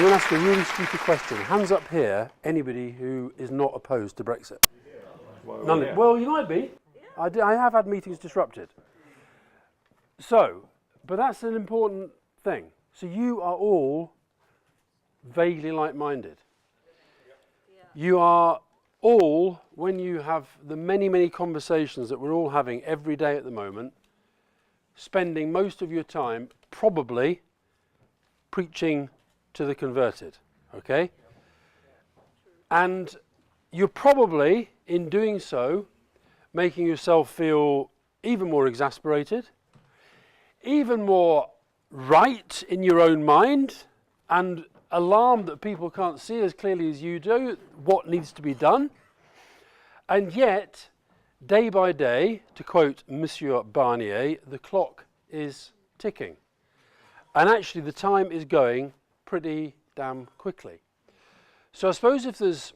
going to ask a really stupid question. Hands up here, anybody who is not opposed to Brexit? None. Yeah. Well, you might be. Yeah. I have had meetings disrupted. So, but that's an important thing. So you are all vaguely like-minded. Yeah. You are all, when you have the many, many conversations that we're all having every day at the moment, spending most of your time probably preaching to the converted, okay? And you're probably, in doing so, making yourself feel even more exasperated, even more right in your own mind, and alarmed that people can't see as clearly as you do what needs to be done. And yet, day by day, to quote Monsieur Barnier, the clock is ticking. And actually the time is going pretty damn quickly. So I suppose if there's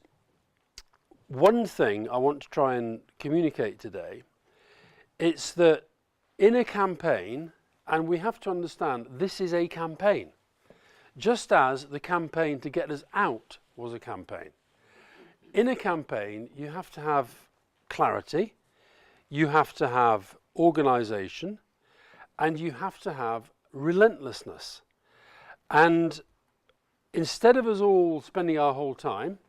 one thing I want to try and communicate today, it's that in a campaign, and we have to understand this is a campaign, just as the campaign to get us out was a campaign. In a campaign, you have to have clarity, you have to have organisation, and you have to have relentlessness. And instead of us all spending our whole time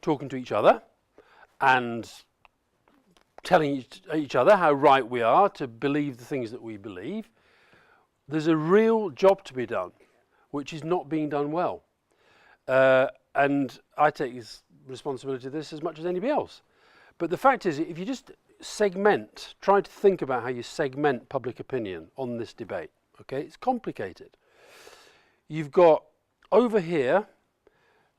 talking to each other and telling each other how right we are to believe the things that we believe, there's a real job to be done, which is not being done well. And I take responsibility of this as much as anybody else. But the fact is, if you just segment, try to think about how you segment public opinion on this debate, okay? It's complicated. You've got over here,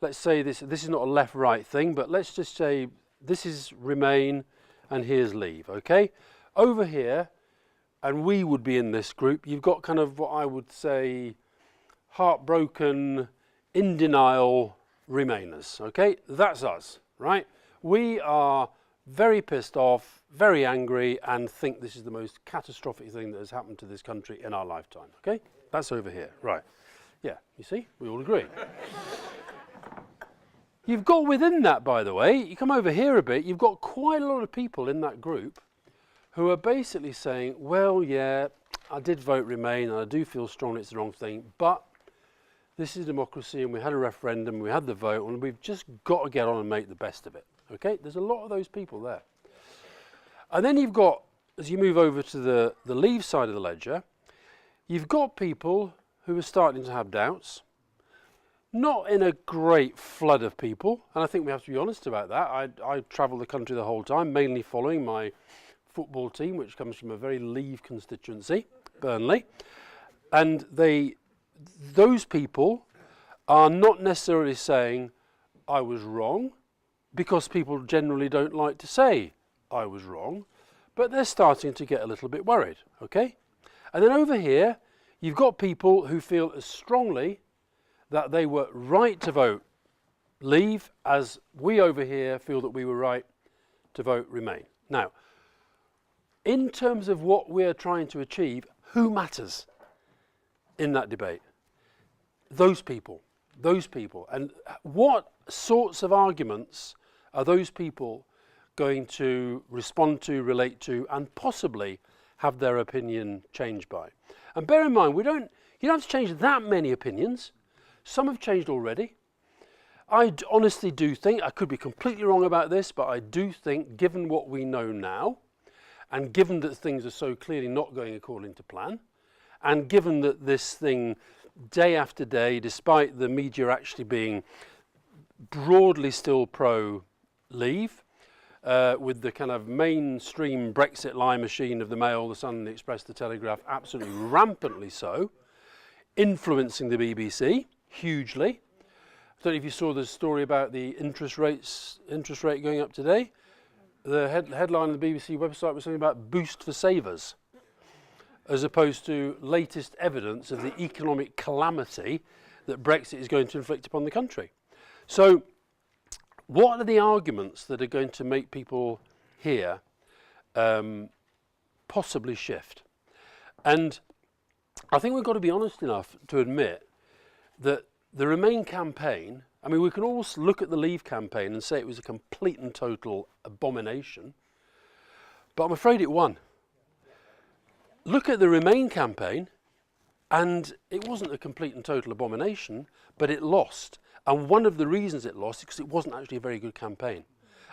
let's say this is not a left-right thing, but let's just say this is Remain and here's Leave, okay? Over here, and we would be in this group, you've got kind of what I would say heartbroken, in denial Remainers, okay? That's us, right? We are very pissed off, very angry, and think this is the most catastrophic thing that has happened to this country in our lifetime, okay? That's over here, right. Yeah, you see, we all agree. You've got within that, by the way, you come over here a bit, you've got quite a lot of people in that group who are basically saying, well, yeah, I did vote Remain, and I do feel strongly it's the wrong thing, but this is democracy, and we had a referendum, we had the vote, and we've just got to get on and make the best of it. Okay, there's a lot of those people there. And then you've got, as you move over to the Leave side of the ledger, you've got people who are starting to have doubts, not in a great flood of people, and I think we have to be honest about that. I travel the country the whole time, mainly following my football team, which comes from a very Leave constituency, Burnley, and those people are not necessarily saying, I was wrong, because people generally don't like to say, I was wrong, but they're starting to get a little bit worried, okay? And then over here, you've got people who feel as strongly that they were right to vote Leave as we over here feel that we were right to vote Remain. Now, in terms of what we're trying to achieve, who matters in that debate? Those people. And what sorts of arguments are those people going to respond to, relate to, and possibly have their opinion changed by? And bear in mind, you don't have to change that many opinions. Some have changed already. I honestly do think, I could be completely wrong about this, but I do think, given what we know now, and given that things are so clearly not going according to plan, and given that this thing, day after day, despite the media actually being broadly still pro-Leave, with the kind of mainstream Brexit lie machine of the Mail, the Sun, the Express, the Telegraph, absolutely rampantly so, influencing the BBC hugely. I don't know if you saw the story about the interest rate going up today. The headline on the BBC website was something about boost for savers, as opposed to latest evidence of the economic calamity that Brexit is going to inflict upon the country. So what are the arguments that are going to make people here possibly shift? And I think we've got to be honest enough to admit that the Remain campaign, I mean, we can all look at the Leave campaign and say it was a complete and total abomination, but I'm afraid it won. Look at the Remain campaign, and it wasn't a complete and total abomination, but it lost. And one of the reasons it lost is because it wasn't actually a very good campaign.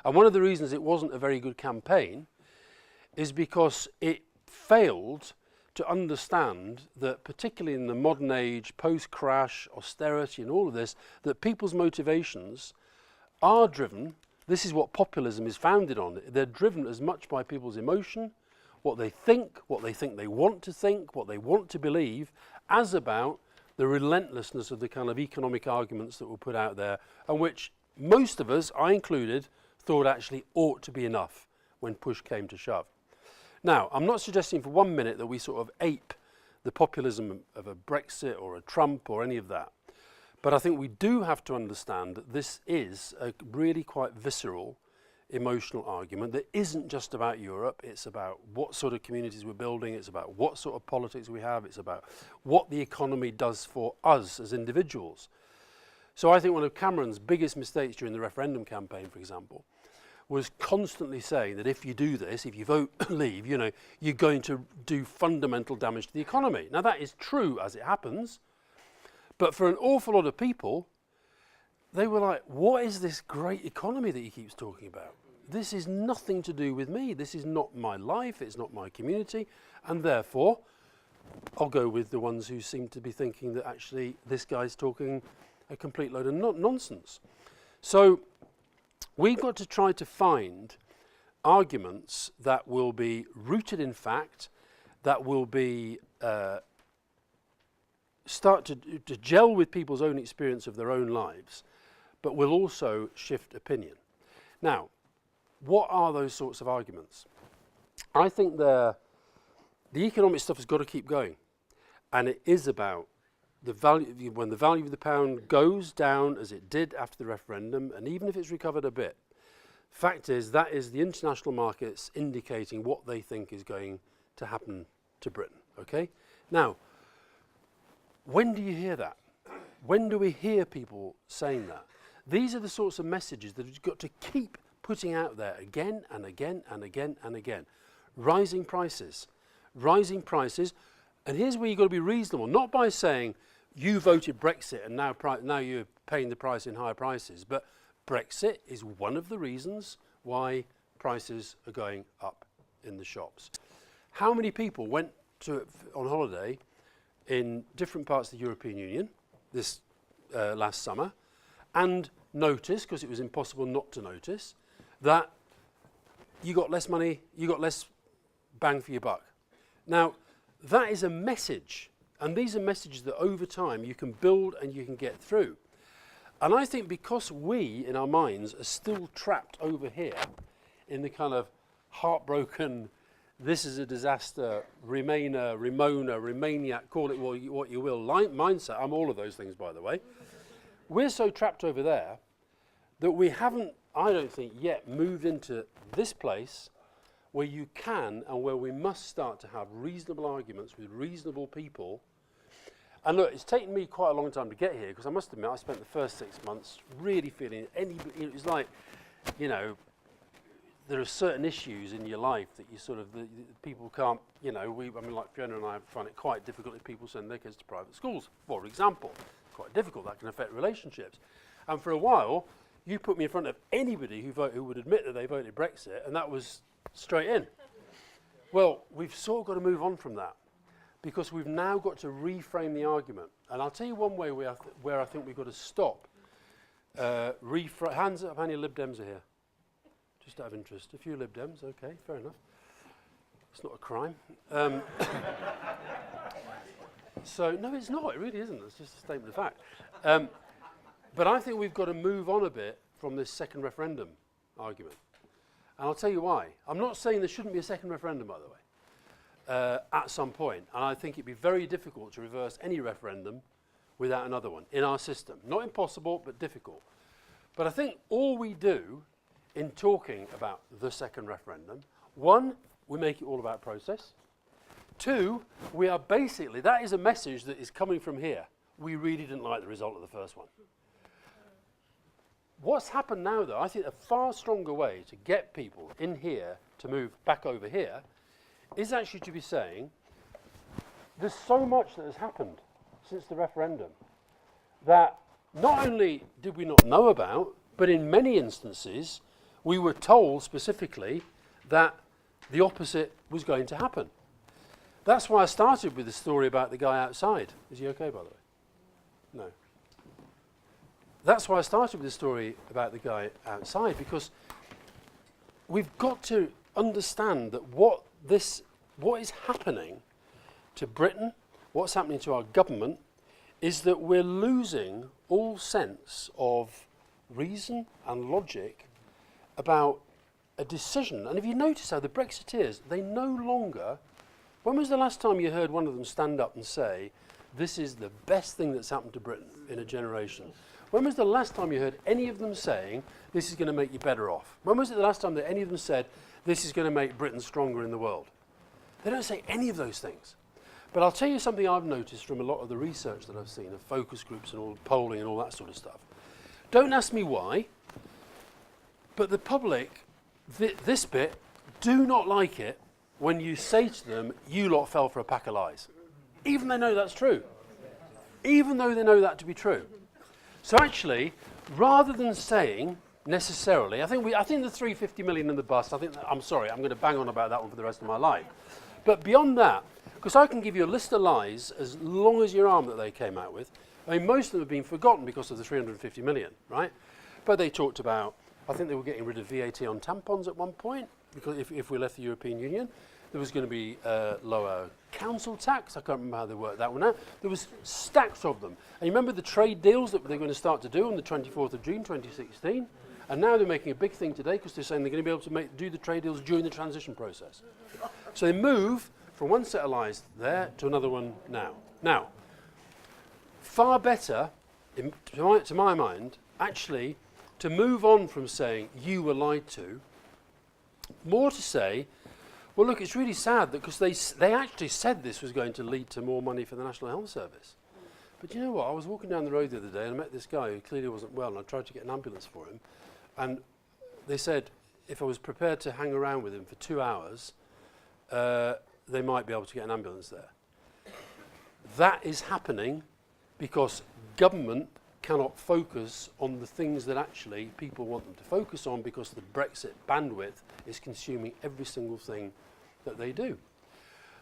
And one of the reasons it wasn't a very good campaign is because it failed to understand that, particularly in the modern age, post-crash, austerity and all of this, that people's motivations are driven, this is what populism is founded on, they're driven as much by people's emotion, what they think they want to think, what they want to believe, as about the relentlessness of the kind of economic arguments that were put out there, and which most of us, I included, thought actually ought to be enough when push came to shove. Now, I'm not suggesting for 1 minute that we sort of ape the populism of a Brexit or a Trump or any of that. But I think we do have to understand that this is a really quite visceral, emotional argument that isn't just about Europe. It's about what sort of communities we're building. It's about what sort of politics we have. It's about what the economy does for us as individuals. So I think one of Cameron's biggest mistakes during the referendum campaign, for example, was constantly saying that if you do this, if you vote Leave, you know, you're going to do fundamental damage to the economy. Now that is true as it happens, but for an awful lot of people, they were like, what is this great economy that he keeps talking about? This is nothing to do with me. This is not my life. It's not my community. And therefore, I'll go with the ones who seem to be thinking that actually this guy's talking a complete load of nonsense. So we've got to try to find arguments that will be rooted in fact, that will be start to gel with people's own experience of their own lives, but will also shift opinion. Now, what are those sorts of arguments? I think the economic stuff has got to keep going, and it is about the value. When the value of the pound goes down as it did after the referendum, and even if it's recovered a bit, fact is that is the international markets indicating what they think is going to happen to Britain. Okay? Now, when do you hear that? When do we hear people saying that? These are the sorts of messages that you've got to keep putting out there again and again and again and again. Rising prices, and here's where you've got to be reasonable, not by saying you voted Brexit and now you're paying the price in higher prices, but Brexit is one of the reasons why prices are going up in the shops. How many people went on holiday in different parts of the European Union this last summer and noticed, because it was impossible not to notice, that you got less money, you got less bang for your buck. Now, that is a message, and these are messages that over time you can build and you can get through. And I think because we, in our minds, are still trapped over here in the kind of heartbroken, this is a disaster, Remainer, Remona, Remainiac, call it what you will, mindset. I'm all of those things, by the way. We're so trapped over there that we haven't, I don't think, yet moved into this place where you can and where we must start to have reasonable arguments with reasonable people. And look, it's taken me quite a long time to get here, because I must admit I spent the first 6 months really feeling it was like, you know, there are certain issues in your life that you sort of, the people can't, you know, I mean, like Fiona and I find it quite difficult if people send their kids to private schools, for example. Quite difficult, that can affect relationships. And for a while, you put me in front of anybody who would admit that they voted Brexit, and that was straight in. Well, we've sort of got to move on from that, because we've now got to reframe the argument. And I'll tell you one way where I think we've got to stop. Hands up, how many Lib Dems are here? Just out of interest. A few Lib Dems, okay, fair enough. It's not a crime. So, no, it's not, it really isn't. It's just a statement of fact. But I think we've got to move on a bit from this second referendum argument. And I'll tell you why. I'm not saying there shouldn't be a second referendum, by the way, at some point. And I think it'd be very difficult to reverse any referendum without another one in our system. Not impossible, but difficult. But I think all we do in talking about the second referendum, one, we make it all about process. Two, we are basically, that is a message that is coming from here. we really didn't like the result of the first one. What's happened now, though, I think a far stronger way to get people in here to move back over here is actually to be saying there's so much that has happened since the referendum that not only did we not know about, but in many instances we were told specifically that the opposite was going to happen. That's why I started with the story about the guy outside. Is he okay, by the way? No. That's why I started with the story about the guy outside, because we've got to understand that what is happening to Britain, what's happening to our government, is that we're losing all sense of reason and logic about a decision. And if you notice how the Brexiteers, they no longer... When was the last time you heard one of them stand up and say, this is the best thing that's happened to Britain in a generation? When was the last time you heard any of them saying, this is going to make you better off? When was it the last time that any of them said, this is going to make Britain stronger in the world? They don't say any of those things. But I'll tell you something I've noticed from a lot of the research that I've seen, of focus groups and all polling and all that sort of stuff. Don't ask me why, but the public, this bit, do not like it when you say to them, you lot fell for a pack of lies. Even though they know that's true. Even though they know that to be true. So actually, rather than saying necessarily, I think the 350 million in the bust, I'm sorry, I'm going to bang on about that one for the rest of my life. But beyond that, because I can give you a list of lies as long as your arm that they came out with. I mean, most of them have been forgotten because of the 350 million, right? But they talked about, I think they were getting rid of VAT on tampons at one point, because if we left the European Union. There was going to be lower council tax. I can't remember how they worked that one out. There was stacks of them. And you remember the trade deals that they're going to start to do on the 24th of June 2016? And now they're making a big thing today because they're saying they're going to be able to do the trade deals during the transition process. So they move from one set of lies there to another one now. Now, far better, to my mind, actually, to move on from saying you were lied to, more to say, well, look, it's really sad that because they actually said this was going to lead to more money for the National Health Service. But you know what? I was walking down the road the other day and I met this guy who clearly wasn't well, and I tried to get an ambulance for him. And they said if I was prepared to hang around with him for 2 hours, they might be able to get an ambulance there. That is happening because government cannot focus on the things that actually people want them to focus on, because the Brexit bandwidth is consuming every single thing that they do.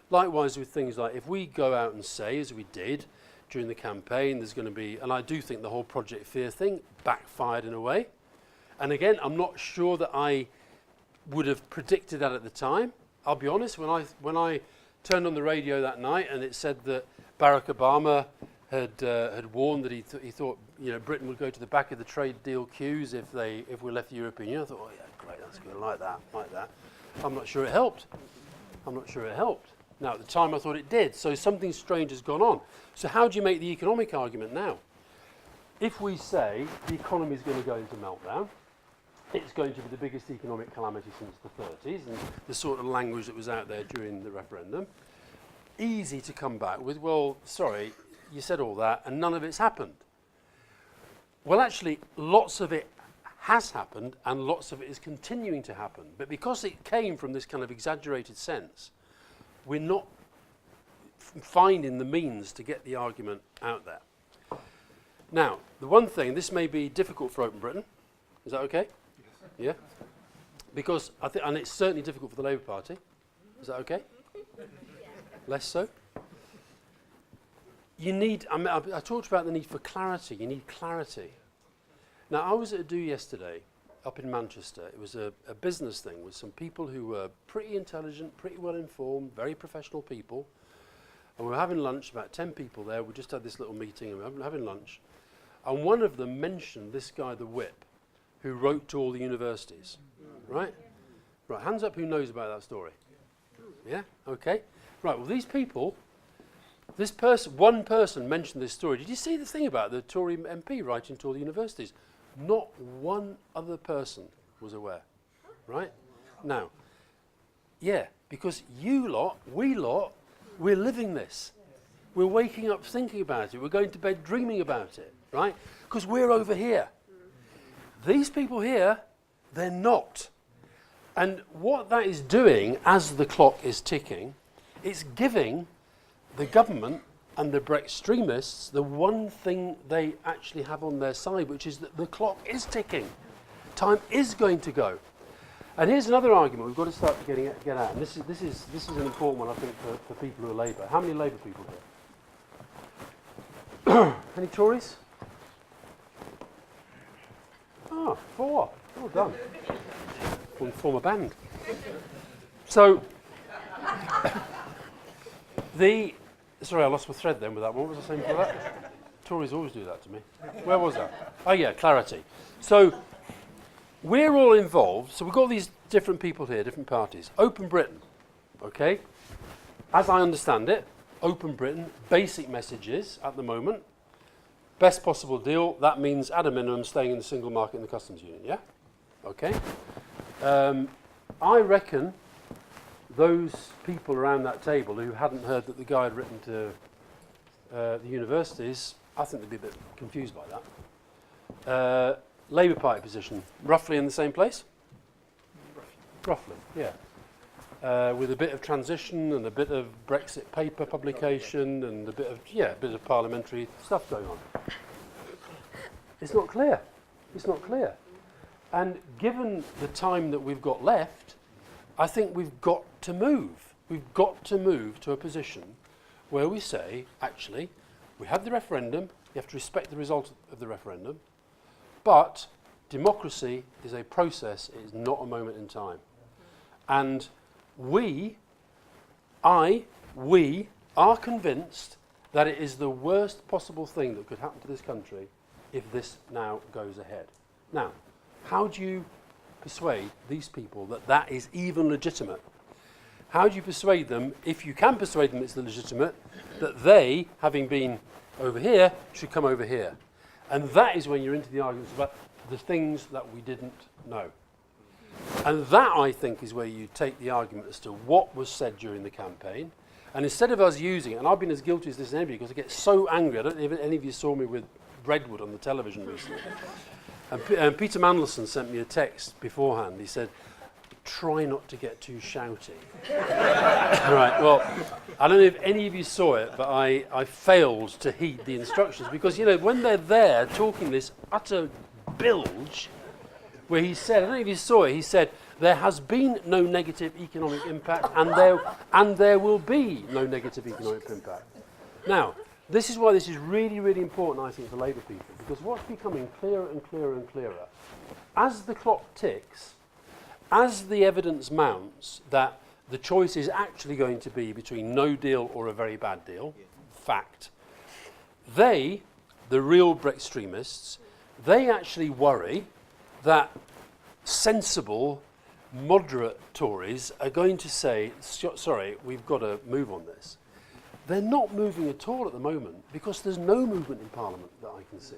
Likewise with things like, if we go out and say, as we did during the campaign, there's going to be, and I do think the whole Project Fear thing backfired in a way. And again, I'm not sure that I would have predicted that at the time. I'll be honest, when I turned on the radio that night and it said that Barack Obama had warned that he thought Britain would go to the back of the trade deal queues if we left the European Union. I thought, oh yeah, great, that's good, like that. I'm not sure it helped. Now at the time I thought it did, so something strange has gone on. So how do you make the economic argument now? If we say the economy is going to go into meltdown, it's going to be the biggest economic calamity since the 30s, and the sort of language that was out there during the referendum, easy to come back with, well, sorry, you said all that and none of it's happened. Well, actually, lots of it has happened and lots of it is continuing to happen. But because it came from this kind of exaggerated sense, we're not finding the means to get the argument out there. Now, the one thing, this may be difficult for Open Britain. Is that okay? Yes. Yeah? Because and it's certainly difficult for the Labour Party. Is that okay? Less so? You need, I talked about the need for clarity. You need clarity. Now, I was at a do yesterday up in Manchester. It was a business thing with some people who were pretty intelligent, pretty well informed, very professional people. And we were having lunch, about 10 people there. We just had this little meeting and we were having lunch. And one of them mentioned this guy, the whip, who wrote to all the universities. Right? Right, hands up who knows about that story. Yeah? Okay. Right, well, these people, one person mentioned this story. Did you see the thing about the Tory MP writing to all the universities? Not one other person was aware. Right? Now, yeah, because you lot, we're living this. we're waking up thinking about it, we're going to bed dreaming about it, right? Because we're over here. These people here, they're not. And what that is doing as the clock is ticking, it's giving the government and the Brexit extremists the one thing they actually have on their side, which is that the clock is ticking. Time is going to go. And here's another argument we've got to start to get at. And this is an important one, I think, for people who are Labour. How many Labour people here? Any Tories? Ah, 4. Well done. We'll form a band. So, sorry, I lost my thread then with that one. What was I saying for that? Tories always do that to me. Where was that? Oh yeah, clarity. So, we're all involved. So we've got these different people here, different parties. Open Britain, okay? As I understand it, Open Britain, basic messages at the moment. Best possible deal, that means at a minimum staying in the single market and the customs union, yeah? Okay. I reckon those people around that table who hadn't heard that the guy had written to the universities, I think they'd be a bit confused by that. Labour Party position, roughly in the same place? Roughly, yeah. With a bit of transition and a bit of Brexit paper publication and a bit of parliamentary stuff going on. It's not clear. It's not clear. And given the time that we've got left, I think we've got to move. We've got to move to a position where we say, actually, we had the referendum, you have to respect the result of the referendum, but democracy is a process, it is not a moment in time. And we are convinced that it is the worst possible thing that could happen to this country if this now goes ahead. Now, how do you persuade these people that that is even legitimate? How do you persuade them, if you can persuade them it's legitimate, that they, having been over here, should come over here? And that is when you're into the arguments about the things that we didn't know. And that, I think, is where you take the argument as to what was said during the campaign. And instead of us using it, and I've been as guilty as this as anybody because I get so angry. I don't know if any of you saw me with Redwood on the television recently. And Peter Mandelson sent me a text beforehand. He said, try not to get too shouty. Right, well, I don't know if any of you saw it, but I failed to heed the instructions because, you know, when they're there talking this utter bilge, where he said, I don't know if you saw it, he said, there has been no negative economic impact and there will be no negative economic impact. Now, this is why this is really, really important, I think, for Labour people, because what's becoming clearer and clearer and clearer, as the clock ticks, as the evidence mounts that the choice is actually going to be between no deal or a very bad deal, fact, they, the real Brexit extremists, they actually worry that sensible, moderate Tories are going to say, sorry, we've got to move on this. They're not moving at all at the moment because there's no movement in Parliament that I can see.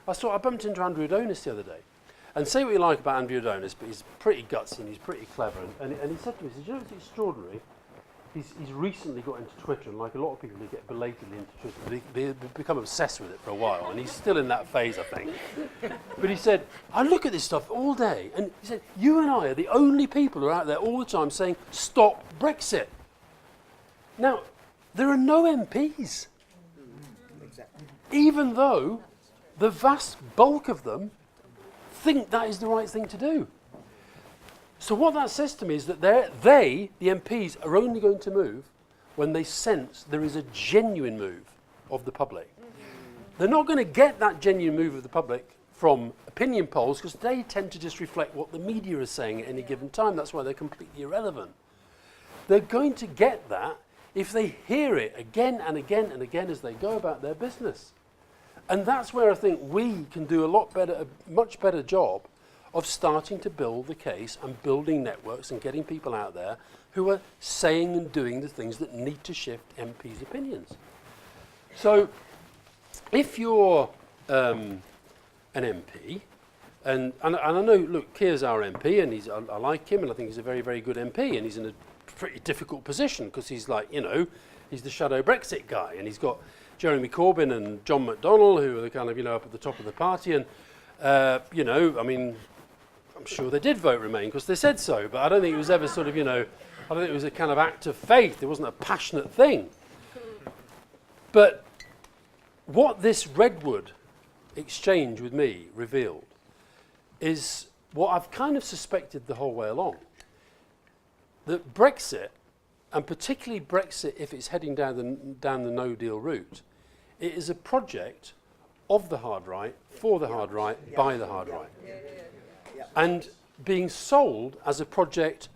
I bumped into Andrew Adonis the other day. And say what you like about Andrew Adonis, but he's pretty gutsy and he's pretty clever. And he said to me, he said, you know what's extraordinary? He's recently got into Twitter, and like a lot of people who get belatedly into Twitter, they become obsessed with it for a while, and he's still in that phase, I think. But he said, I look at this stuff all day, and he said, you and I are the only people who are out there all the time saying, stop Brexit. Now, there are no MPs, even though the vast bulk of them think that is the right thing to do. So what that says to me is that the MPs, are only going to move when they sense there is a genuine move of the public. They're not going to get that genuine move of the public from opinion polls because they tend to just reflect what the media is saying at any given time. That's why they're completely irrelevant. They're going to get that if they hear it again and again and again as they go about their business. And that's where I think we can do a much better job of starting to build the case and building networks and getting people out there who are saying and doing the things that need to shift MPs' opinions. So if you're an MP, and I know, look, Keir's our MP, and I like him, and I think he's a very, very good MP, and he's in a pretty difficult position because he's like, you know, he's the shadow Brexit guy, and he's got Jeremy Corbyn and John McDonnell, who are the kind of, you know, up at the top of the party, and you know, I mean, I'm sure they did vote Remain because they said so, but I don't think it was ever sort of, you know, I don't think it was a kind of act of faith. It wasn't a passionate thing. But what this Redwood exchange with me revealed is what I've kind of suspected the whole way along. That Brexit, and particularly Brexit if it's heading down the no-deal route, it is a project of the hard right, for the hard right, by the hard right. And being sold as a project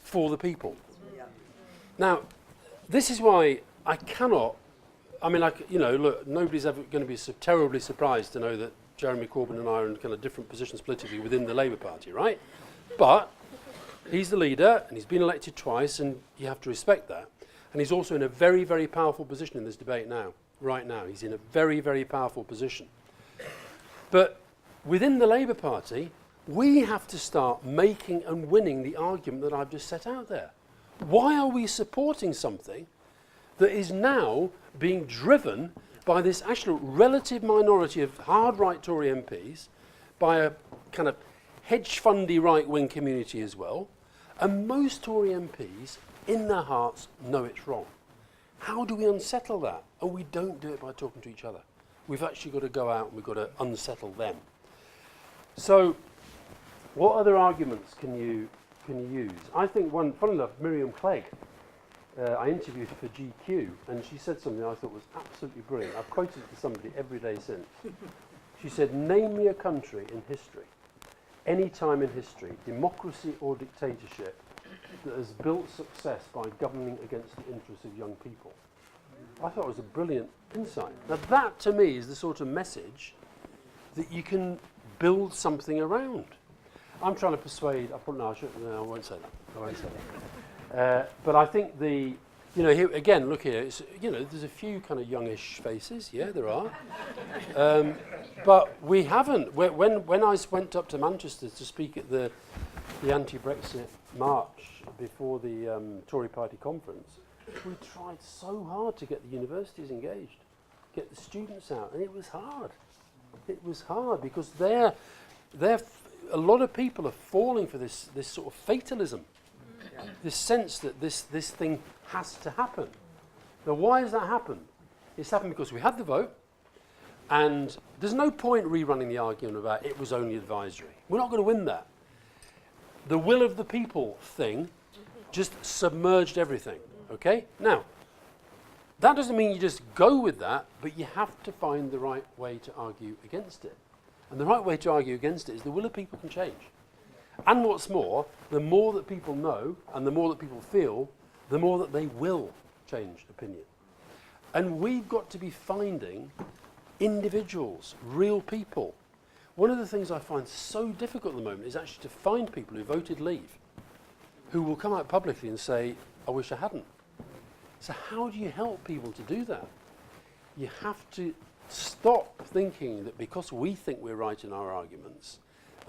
for the people. Now, this is why I cannot, I mean, like, you know, look, nobody's ever going to be so terribly surprised to know that Jeremy Corbyn and I are in kind of different positions politically within the Labour Party, right? But he's the leader, and he's been elected twice, and you have to respect that. And he's also in a very, very powerful position in this debate now, right now. He's in a very, very powerful position. But within the Labour Party, we have to start making and winning the argument that I've just set out there. Why are we supporting something that is now being driven by this actual relative minority of hard right Tory MPs, by a kind of hedge fundy right-wing community as well, and most Tory MPs in their hearts know it's wrong. How do we unsettle that? And we don't do it by talking to each other. We've actually got to go out and we've got to unsettle them. So what other arguments can you use? I think one, funnily enough, Miriam Clegg, I interviewed her for GQ, and she said something I thought was absolutely brilliant. I've quoted it to somebody every day since. She said, name me a country in history, any time in history, democracy or dictatorship, that has built success by governing against the interests of young people. I thought it was a brilliant insight. Now that, to me, is the sort of message that you can build something around. I'm trying to persuade, I won't say that. I won't say that. But I think you know, here, again, look here, it's, you know, there's a few kind of youngish faces, yeah, there are. But we haven't, when I went up to Manchester to speak at the anti-Brexit march before the Tory party conference, we tried so hard to get the universities engaged, get the students out, and it was hard. It was hard because a lot of people are falling for this sort of fatalism, this sense that this thing has to happen. Now, why has that happened? It's happened because we had the vote, and there's no point rerunning the argument about it was only advisory. We're not going to win that. The will of the people thing just submerged everything, okay? Now, that doesn't mean you just go with that, but you have to find the right way to argue against it. And the right way to argue against it is the will of people can change. And what's more that people know and the more that people feel, the more that they will change opinion. And we've got to be finding individuals, real people. One of the things I find so difficult at the moment is actually to find people who voted Leave, who will come out publicly and say, I wish I hadn't. So how do you help people to do that? You have to stop thinking that because we think we're right in our arguments,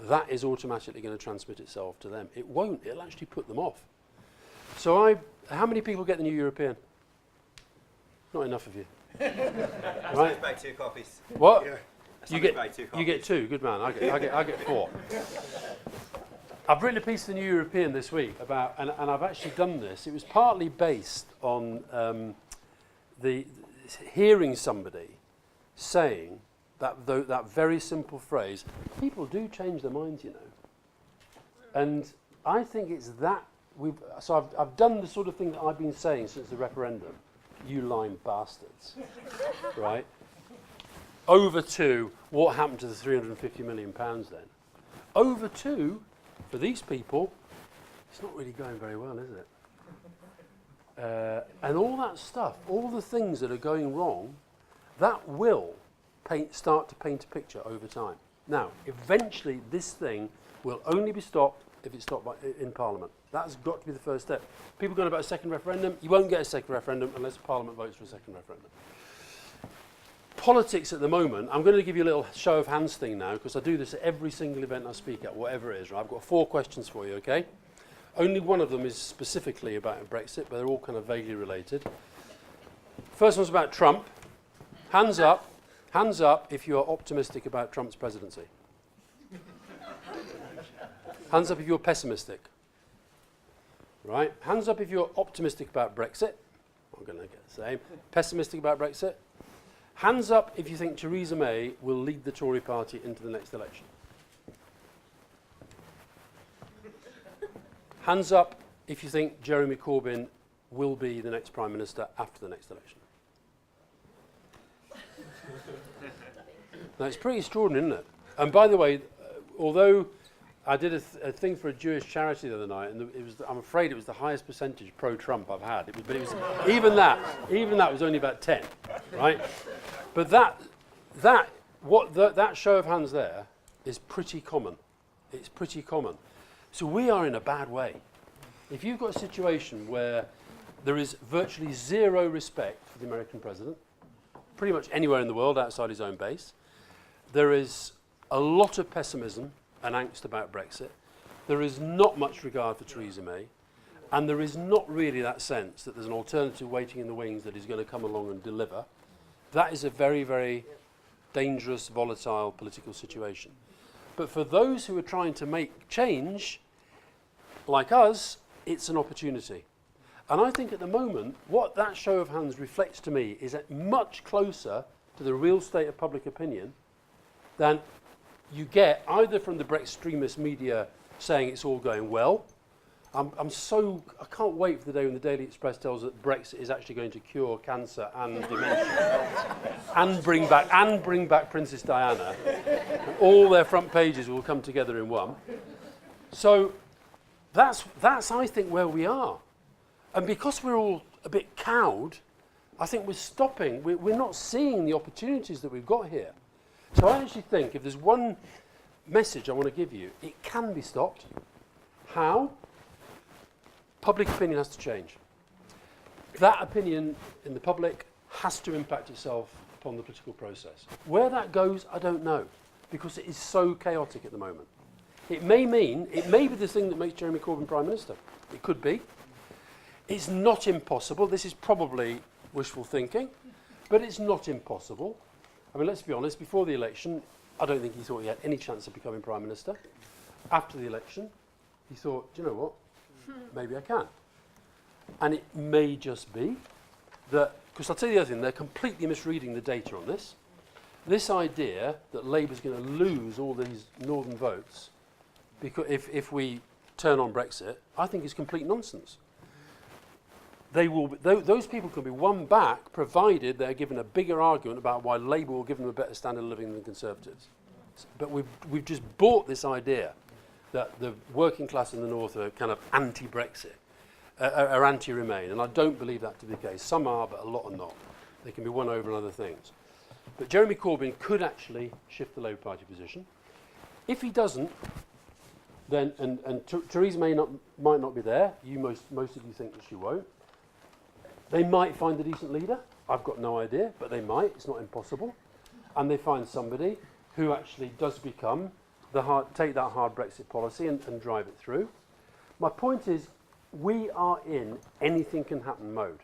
that is automatically going to transmit itself to them. It won't. It'll actually put them off. So how many people get the New European? Not enough of you. Right? Buy 2 copies. What? Yeah. You get 2. Good man. I get 4. I've written a piece for the New European this week about, and I've actually done this. It was partly based on hearing somebody saying that very simple phrase, people do change their minds, you know. And I think it's that so I've done the sort of thing that I've been saying since the referendum. You lying bastards, right? Over to what happened to the £350 million then? Over to, for these people, it's not really going very well, is it? And all that stuff, all the things that are going wrong, that will start to paint a picture over time. Now, eventually this thing will only be stopped if it's stopped in Parliament. That's got to be the first step. People going about a second referendum, you won't get a second referendum unless Parliament votes for a second referendum. Politics at the moment, I'm going to give you a little show of hands thing now, because I do this at every single event I speak at, whatever it is. Right? I've got 4 questions for you, okay? Only one of them is specifically about Brexit, but they're all kind of vaguely related. First one's about Trump. Hands up if you are optimistic about Trump's presidency. Hands up if you're pessimistic. Right? Hands up if you're optimistic about Brexit. I'm going to get the same. Pessimistic about Brexit. Hands up if you think Theresa May will lead the Tory party into the next election. Hands up if you think Jeremy Corbyn will be the next Prime Minister after the next election. Now, it's pretty extraordinary, isn't it? And by the way, although I did a thing for a Jewish charity the other night, and I'm afraid it was the highest percentage pro-Trump I've had. But it was even that was only about 10, right? But that show of hands there is pretty common. It's pretty common. So we are in a bad way. If you've got a situation where there is virtually zero respect for the American president, pretty much anywhere in the world outside his own base, there is a lot of pessimism and angst about Brexit, there is not much regard for Theresa May, and there is not really that sense that there's an alternative waiting in the wings that is going to come along and deliver. That is a very, very dangerous, volatile political situation. But for those who are trying to make change, like us, it's an opportunity. And I think at the moment, what that show of hands reflects to me is much closer to the real state of public opinion than you get either from the Brexit extremist media saying it's all going well. I can't wait for the day when the Daily Express tells us that Brexit is actually going to cure cancer and dementia and bring back Princess Diana. All their front pages will come together in one. So that's I think where we are. And because we're all a bit cowed, I think we're stopping. We're not seeing the opportunities that we've got here. So I actually think if there's one message I want to give you, it can be stopped. How? Public opinion has to change. That opinion in the public has to impact itself upon the political process. Where that goes, I don't know, because it is so chaotic at the moment. It may be the thing that makes Jeremy Corbyn Prime Minister. It could be. It's not impossible. This is probably wishful thinking, but it's not impossible. I mean, let's be honest, before the election, I don't think he thought he had any chance of becoming Prime Minister. After the election, he thought, do you know what? Maybe I can. And it may just be that, because I'll tell you the other thing, they're completely misreading the data on this. This idea that Labour's going to lose all these northern votes because if we turn on Brexit, I think is complete nonsense. Those people can be won back provided they're given a bigger argument about why Labour will give them a better standard of living than Conservatives. But we've just bought this idea that the working class in the north are kind of anti-Brexit, are anti-Remain, and I don't believe that to be the case. Some are, but a lot are not. They can be won over on other things. But Jeremy Corbyn could actually shift the Labour Party position. If he doesn't, then and Theresa May might not be there. Most of you think that she won't. They might find a decent leader. I've got no idea, but they might. It's not impossible. And they find somebody who actually does become take that hard Brexit policy and drive it through. My point is, we are in anything can happen mode.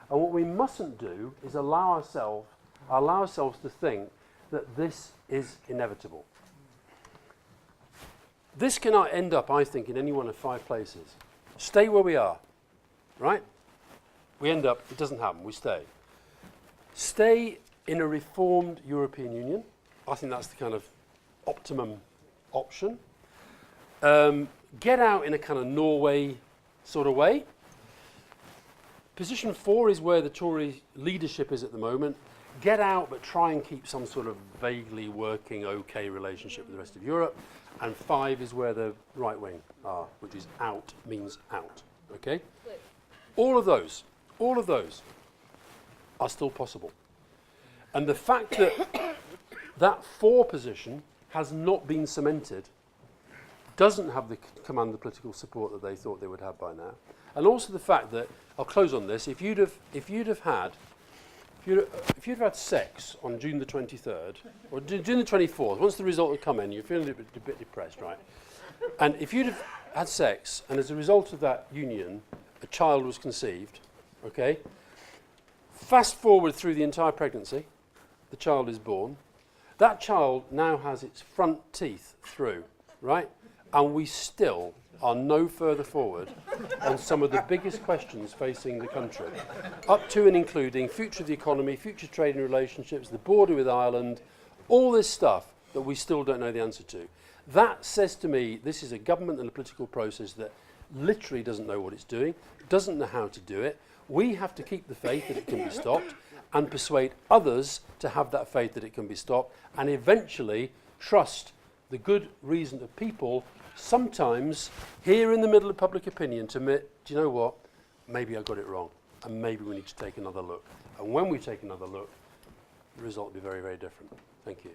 And what we mustn't do is allow ourselves to think that this is inevitable. This cannot end up, I think, in any one of 5 places. Stay where we are, right? We end up, it doesn't happen, we stay. Stay in a reformed European Union. I think that's the kind of optimum option. Get out in a kind of Norway sort of way. Position 4 is where the Tory leadership is at the moment. Get out, but try and keep some sort of vaguely working, okay relationship with the rest of Europe. And 5 is where the right wing are, which is out means out. Okay? All of those are still possible. And the fact that that 4 position has not been cemented doesn't have the command of political support that they thought they would have by now. And also the fact that, I'll close on this, if you'd have had sex on June the 23rd, or June the 24th, once the result had come in, you're feeling a bit depressed, right? And if you'd had sex, and as a result of that union, a child was conceived, okay? Fast forward through the entire pregnancy, the child is born. That child now has its front teeth through, right? And we still are no further forward on some of the biggest questions facing the country, up to and including future of the economy, future trading relationships, the border with Ireland, all this stuff that we still don't know the answer to. That says to me this is a government and a political process that literally doesn't know what it's doing, doesn't know how to do it. We have to keep the faith that it can be stopped and persuade others to have that faith that it can be stopped, and eventually trust the good reason of people, sometimes here in the middle of public opinion, to admit, do you know what, maybe I got it wrong, and maybe we need to take another look. And when we take another look, the result will be very, very different. Thank you.